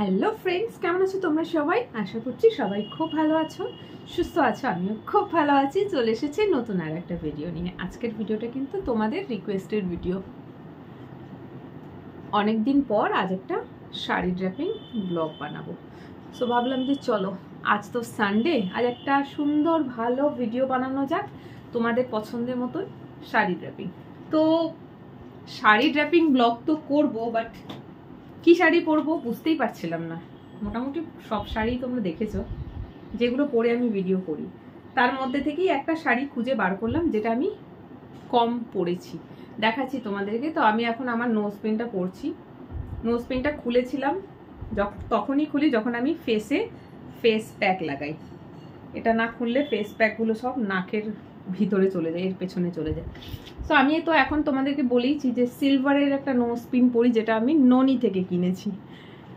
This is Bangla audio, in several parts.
হ্যালো ফ্রেন্ডস, কেমন আছো তোমরা সবাই? আশা করছি সবাই খুব ভালো আছো, সুস্থ আছো। আমিও খুব ভালো আছি। চলে এসেছি নতুন আর একটা ভিডিও নিয়ে। আজকের ভিডিওটা কিন্তু তোমাদের রিকোয়েস্টের ভিডিও। অনেক দিন পর আজ একটা শাড়ি ড্র্যাপিং ব্লগ বানাবো। সো ভাবলাম যে চলো, আজ তো সানডে, আজ একটা সুন্দর ভালো ভিডিও বানানো যাক তোমাদের পছন্দের মতন শাড়ি ড্র্যাপিং। তো শাড়ি ড্র্যাপিং ব্লগ তো করবো, বাট কি শাড়ি পরবো বুঝতেই পারছিলাম না। মোটামুটি সব শাড়ি তোমরা দেখেছো, যেগুলো পরে আমি ভিডিও করি, তার মধ্যে থেকেই একটা শাড়ি খুঁজে বার করলাম যেটা আমি কম পরেছি, দেখাচ্ছি তোমাদেরকে। তো আমি এখন আমার নোজ পিনটা পরছি। নোজ পিনটা খুলেছিলাম তখনই খুলি যখন আমি ফেস প্যাক লাগাই। এটা না খুললে ফেস প্যাকগুলো সব নাকের ভিতরে চলে যায়, এর পেছনে চলে যায়। সো আমি তো এখন তোমাদেরকে বলেইছি যে সিলভারের একটা নোজ পিন পরি, যেটা আমি ননি থেকে কিনেছি।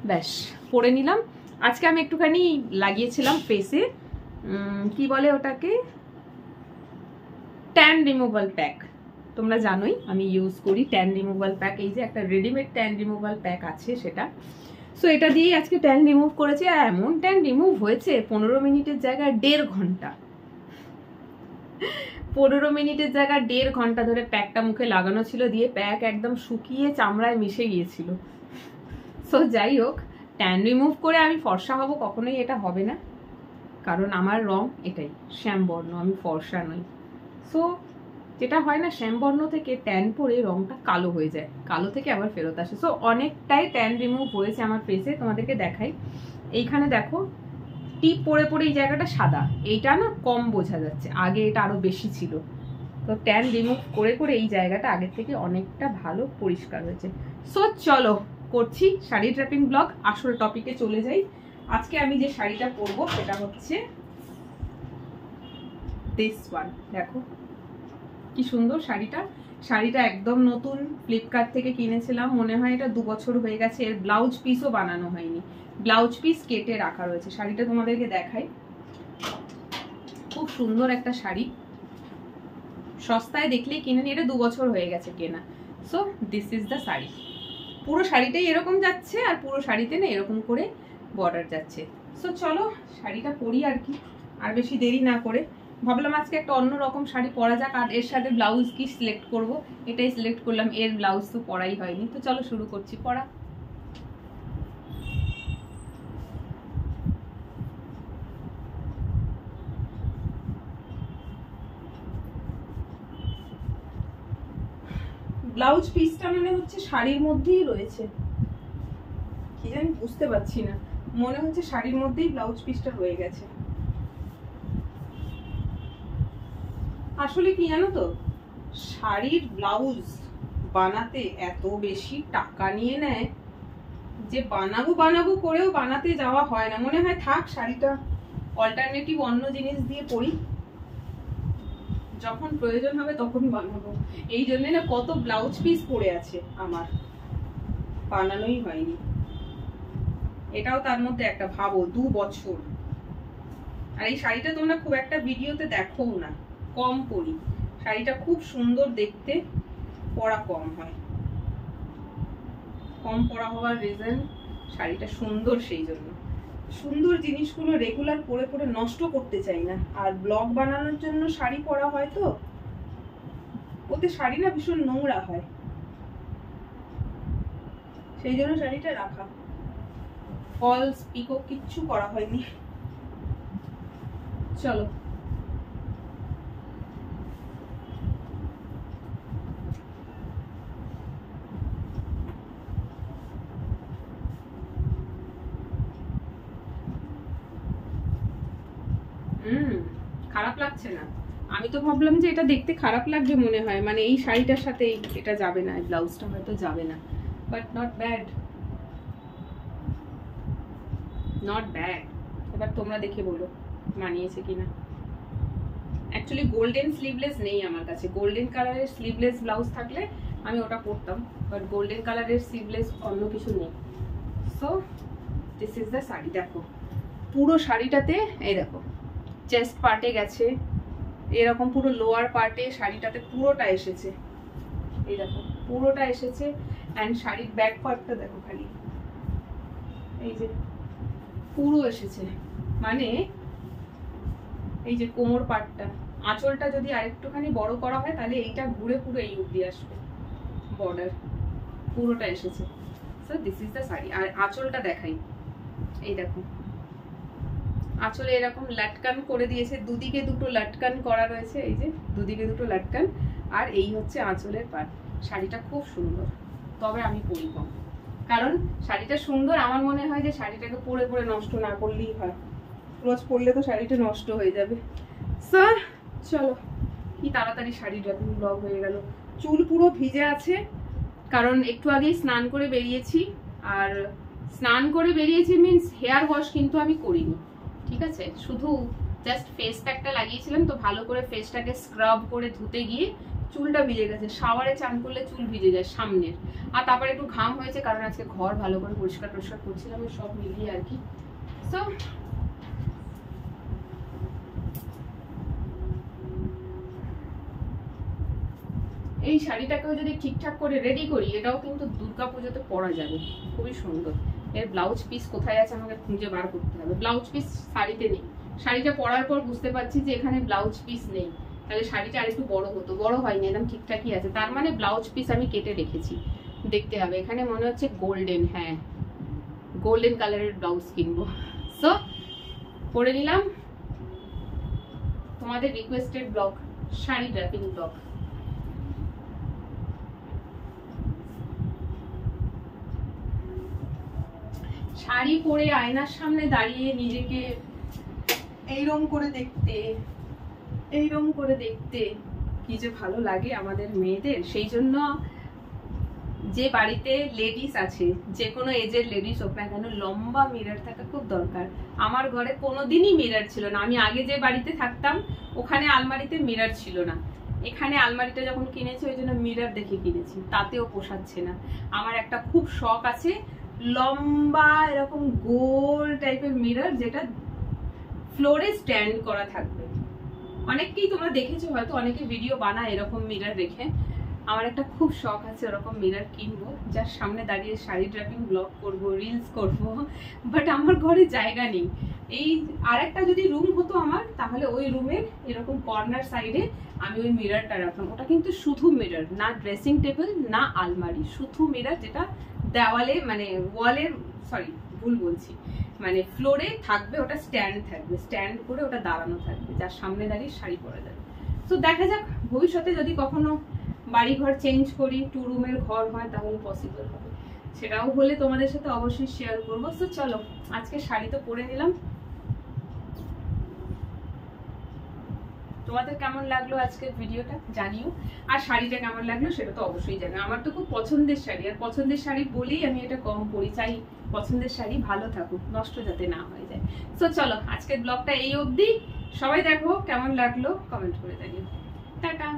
ব্যাস পরে নিলাম। আজকে আমি একটুখানি লাগিয়েছিলাম ফেসে, কি বলে ওটাকে, ট্যান রিমুভাল প্যাক। তোমরা জানোই আমি ইউজ করি ট্যান রিমুভাল প্যাক। এই যে একটা রেডিমেড ট্যান রিমুভাল প্যাক আছে সেটা। সো এটা দিয়েই আজকে ট্যান রিমুভ করেছি। আর এমন ট্যান রিমুভ হয়েছে 15 মিনিটের জায়গায় 1.5 ঘন্টা। 15 মিনিটের জায়গায় 1.5 ঘন্টা ধরে প্যাকটা মুখে লাগানো ছিল, দিয়ে প্যাক একদম শুকিয়ে চামড়ায় মিশে গিয়েছিল। সো যাই হোক, ট্যান রিমুভ করে আমি ফর্সা হব কখনোই এটা হবে না, কারণ আমার রং এটাই শ্যামবর্ণ, আমি ফর্সা নই। সো যেটা হয় না, শ্যামবর্ণ থেকে ট্যান পরে রংটা কালো হয়ে যায়, কালো থেকে আবার ফেরত আসে। সো অনেকটাই ট্যান রিমুভ হয়েছে আমার ফেসে। তোমাদেরকে দেখাই, এইখানে দেখো টিপ পরে পরে এই জায়গাটা সাদা, এইটা না কম বোঝা যাচ্ছে, আগে এটা আরো বেশি ছিল। তো ট্যান রিমুভ করে করে এই জায়গাটা আগের থেকে অনেকটা ভালো পরিষ্কার হয়েছে। সো চলো করছি শাড়ি ড্র্যাপিং ব্লগ। আসল টপিকে চলে যাই। আজকে আমি যে শাড়িটা পরবো সেটা হচ্ছে দিস ওয়ান। দেখো কি সুন্দর শাড়িটা একদম নতুন, ফ্লিপকার্ট থেকে কিনেছিলাম। মনে হয় এটা 2 বছর হয়ে গেছে। এর ব্লাউজ পিসও বানানো হয়নি, ব্লাউজ পিস কেটে রাখা রয়েছে। শাড়িটা তোমাদেরকে দেখাই, খুব সুন্দর একটা শাড়ি। সস্তায় দেখলেই কিনে নিয়ে, এটা 2 বছর হয়ে গেছে কেনা। So this is the sari. পুরো শাড়িটাই এরকম যাচ্ছে, আর পুরো শাড়িতে না এরকম করে বর্ডার যাচ্ছে। সো চলো শাড়িটা পরি আর কি, আর বেশি দেরি না করে। ভাবলাম আজকে একটা অন্য রকম শাড়ি পরা যাক, আর এর সাথে ব্লাউজ কি সিলেক্ট করব, এটাই সিলেক্ট করলাম। এর ব্লাউজ তো পরাই হয়নি। তো চলো শুরু করছি পরা। ব্লাউজ পিসটা মনে হচ্ছে শাড়ির মধ্যেই রয়েছে, কি জানি বুঝতে পারছি না। মনে হচ্ছে শাড়ির মধ্যেই ব্লাউজ পিসটা রয়ে গেছে। আসলে কি জানো তো, শাড়ির ব্লাউজ বানাতে এত বেশি টাকা নিয়ে নেয় যে বানাবো করেও বানাতে যাওয়া হয় না। মনে হয় থাক, শাড়িটা অল্টারনেটিভ অন্য জিনিস দিয়ে পরি, যখন প্রয়োজন হবে তখন বানাবো। এই জন্য না কত ব্লাউজ পিস পড়ে আছে আমার, বানানোই হয়নি। এটাও তার মধ্যে একটা, ভাবো 2 বছর। আর এই শাড়িটা তোমরা খুব একটা ভিডিওতে দেখো না, কম পরি। শাড়িটা খুব সুন্দর দেখতে, পরা কম হয়। কম পরা হওয়ার রিজন শাড়িটা সুন্দর, সেই জন্য। সুন্দর জিনিসগুলো রেগুলার পরে পরে নষ্ট করতে চাই না। আর ব্লগ বানানোর জন্য শাড়ি পরা হয়, তো ওতে শাড়ি না ভীষণ নোংরা হয়, সেই জন্য শাড়িটা রাখা। ফলস পিকো কিচ্ছু করা হয়নি। চলো খারাপ লাগছে না। আমি তো ভাবলাম যে এটা দেখতে খারাপ লাগবে মনে হয়, মানে এই শাড়িটার সাথে এটা যাবে না, ব্লাউজটা হয়তো যাবে না। But not bad, not bad. এবার তোমরা দেখে বলো মানিয়েছে কিনা। অ্যাকচুয়ালি গোল্ডেন স্লিভলেস নেই আমার কাছে। গোল্ডেন কালারের স্লিভলেস ব্লাউজ থাকলে আমি ওটা পরতাম, বাট গোল্ডেন কালারের স্লিভলেস অন্য কিছু নেই। So this is the sari. দেখো পুরো শাড়িটাতে এই দেখো চেস্ট পার্টে গেছে, এরকম পুরো লোয়ার পার্টে শাড়িটাতে পুরোটা এসেছে। এই দেখো পুরোটা এসেছে। অ্যান্ড শাড়ির ব্যাক পার্টটা দেখো, খালি এই যে পুরো এসেছে, মানে এই যে কোমর পাটটা, আঁচলটা যদি আরেকটুখানি বড় করা হয় তাহলে এইটা ঘুরে পুরো এই অবধি আসবে, বর্ডার পুরোটা এসেছে। So this is the sari. আর আঁচলটা দেখাই, এই দেখো আঁচলে এরকম লাটকান করে দিয়েছে, দুদিকে দুটো লাটকান করা রয়েছে, এই যে দুদিকে দুটো লাটকান, আর এই হচ্ছে আঁচলের পাট। শাড়িটা খুব সুন্দর, তবে আমি পরি কম, কারণ শাড়িটা সুন্দর, আমার মনে হয় যে শাড়িটাকে পরে পরে নষ্ট না করলেই হয়, রোজ পরলে তো শাড়িটা নষ্ট হয়ে যাবে। স্যার চলো, কি তাড়াতাড়ি শাড়ি ড্রেপিং ব্লগ হয়ে গেল। চুল পুরো ভিজে আছে, কারণ একটু আগেই স্নান করে বেরিয়েছি, আর স্নান করে বেরিয়েছি মিন্স হেয়ার ওয়াশ কিন্তু আমি করিনি, ঠিক আছে, শুধু জাস্ট ফেস প্যাকটা লাগিয়েছিলাম, তো ভালো করে ফেসটাকে স্ক্রাব করে ধুতে গিয়ে চুলটা ভিজে গেছে। শাওয়ারে চান করলে চুল ভিজে যায় সামনের, আর তারপরে একটু ঘাম হয়েছে কারণ আজকে ঘর ভালো করে পরিষ্কার করছিলাম, সব মিলিয়ে আর কি। সো এই শাড়িটাকেও যদি ঠিকঠাক করে রেডি করি, এটাও কিন্তু দুর্গাপুজোতে পরা যাবে, খুবই সুন্দর। এর ব্লাউজ পিস কোথায় আছে আমাকে খুঁজে বার করতে হবে। ব্লাউজ পিস শাড়িতে নেই, শাড়িটা পরার পর বুঝতে পারছি যে এখানে ব্লাউজ পিস নেই, তাহলে শাড়িটা আরেকটু বড় হতো, বড় হয়নি, একদম ঠিকঠাকই আছে, তার মানে ব্লাউজ পিস আমি কেটে রেখেছি, দেখতে হবে। এখানে মনে হচ্ছে গোল্ডেন, হ্যাঁ গোল্ডেন কালারের ব্লাউজ কিনবো। সো পরে নিলাম তোমাদের requested blog, sari draping blog. Sari পরে আয়নার সামনে দাঁড়িয়ে নিজেকে এইরকম করে দেখতে কি যে ভালো লাগে আমাদের মেয়েদের। সেই জন্য যে বাড়িতে লেডিস আছে, যে কোনো এজের লেডিস হোক না কেন, লম্বা মিরর থাকা খুব দরকার। আমার ঘরে কোনোদিনই মিরর ছিল না, আমি আগে যে বাড়িতে থাকতাম ওখানে আলমারিতে মিরর ছিল না, এখানে আলমারিটা যখন কিনেছি ওই জন্য মিরর দেখে কিনেছি, তাতেও পোষাচ্ছে না। আমার একটা খুব শখ আছে লম্বা এরকম গোল টাইপের মিরর, যেটা ফ্লোরে স্ট্যান্ড করা থাকবে। অনেককেই তোমরা দেখেছো হয়তো, অনেকে ভিডিও বানায় এরকম মিরর রেখে। আমার একটা খুব শখ আছে ওরকম মিরর কিনবো, যার সামনে দাঁড়িয়ে শাড়ি ড্রেপিং ব্লগ করব, রিলস করব, বাট আমার ঘরে জায়গা নেই। এই আরেকটা যদি রুম হতো আমার, তাহলে ওই রুমের এরকম কর্নার সাইডে আমি ওই মিররটা রাখলাম। ওটা কিন্তু শুধু মিরর, না ড্রেসিং টেবিল না আলমারি, শুধু মিরর, যেটা দেওয়ালে মানে ওয়ালের, সরি ভুল বলছি, মানে ফ্লোরে থাকবে, ওটা স্ট্যান্ড থাকবে, স্ট্যান্ড করে ওটা দাঁড়ানো থাকবে, যার সামনে দাঁড়িয়ে শাড়ি পরা যাবে। তো দেখা যাক ভবিষ্যতে যদি কখনো বাড়ি ঘর চেঞ্জ করি, 2 রুমের ঘর হয়, তাহলে পসিবল হবে, সেটাও হলে তোমাদের সাথে অবশ্যই শেয়ার করবো। তো চলো, আজকে শাড়ি তো পরে নিলাম, তোমাদের কেমন লাগলো আজকের ভিডিওটা জানিও, আর শাড়িটা কেমন লাগলো সেটা তো অবশ্যই জানিও। আমার তো খুব পছন্দের শাড়ি, আর পছন্দের শাড়ি বলেই আমি এটা কম পরি, চাই পছন্দের শাড়ি ভালো থাকুক, নষ্ট যাতে না হয়ে যায়। তো চলো, আজকের ব্লগটা এই অবধি, সবাই দেখো কেমন লাগলো কমেন্ট করে জানিও। টাটা।